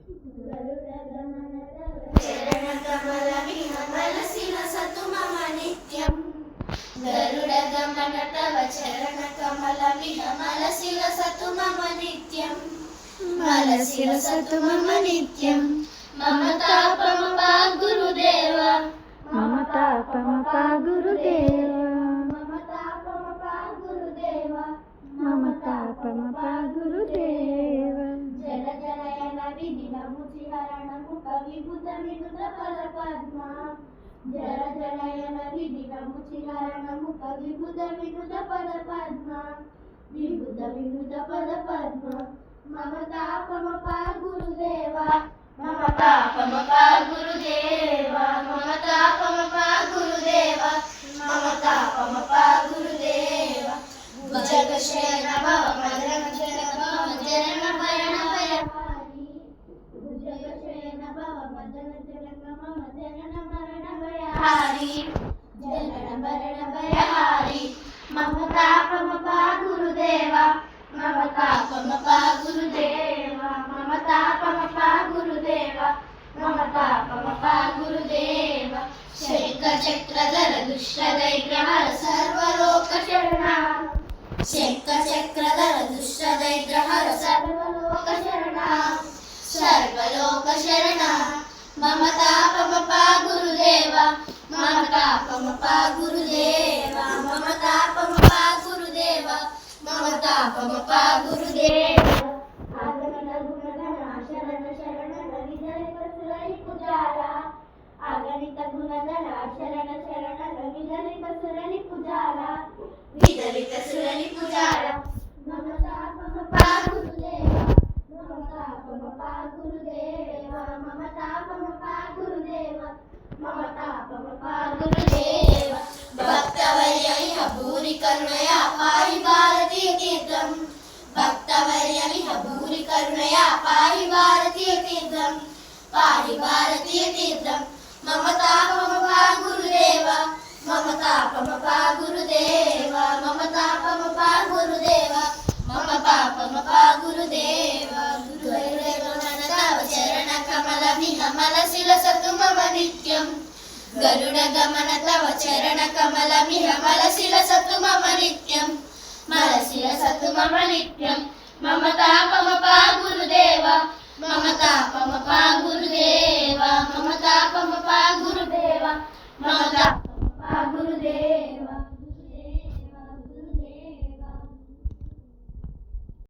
गरुडगमन तव चरणकमलमिह मलसिलसतु मम नित्यं ममतापमपा गुरुदेव ममतापमपा गुरुदेव ममतापमपा गुरुदेव जल जलयन विधिनमुचिहरणमु कविबुध विनुत पदपद्मा जल जलयन विधिनमुचिहरणमु कविबुध विनुत पदपद्मा विबुध विनुत पदपद्मा ममतापमपा गुरुदेवा ममतापमपा गुरुदेवा ममतापमपा गुरुदेवा ममतापमपा गुरुदेवा भुजगशयन भव मदन जनन भरण भयहारी भुजगशयन भव मदन जनन मम जनन मरण भयहारी जनन मरण भयहारी ममतापमपा गुरुदेवा ममतापमपा गुरुदेवा ममतापमपा गुरुदेवा ममतापमपा गुरुदेवा शङ्खचक्रधर दुष्टदैग्रहर सर्वलोकशरणा शङ्खचक्रधर दुष्टदैग्रहर सर्वलोकशरणा सर्वलोकशरणा ममतापमपा गुरुदेवा ममतापमपा गुरुदेवा ममतापमपा गुरुदेवा ममतापमपा गुरुदेवा आगमन गुणधना शरण शरण रविधरित सुररि पुजारा आगणित गुणधना शरण शरण रविधरित सुररि पुजारा विधरित सुररि पुजारा ममतापमपा गुरुदेवा ममतापमपा गुरुदेवा ममतापमपा गुरुदेवा ममतापमपा गुरुदेवा भक्तवर्यमिह भूरि करुणया पाहि भारतीय तीर्थं भक्तवर्यमिह भूरि करुणया पाहि भारतीय तीर्थं पाहि भारतीय तीर्थं ममतापमपा गुरुदेवा ममतापमपा गुरुदेवा ममतापमपा गुरुदेवा ममतापमपा गुरुदेवा गरुडगमन तव चरणकमलमिह मलसिलसतु मम नित्यं गरुडगमन तव चरणकमलमिह मलसिलसतु मम नित्यं मलसिलसतु मम नित्यं ममतापमपा गुरुदेवा ममतापमपा गुरुदेवा ममतापमपा गुरुदेवा ममता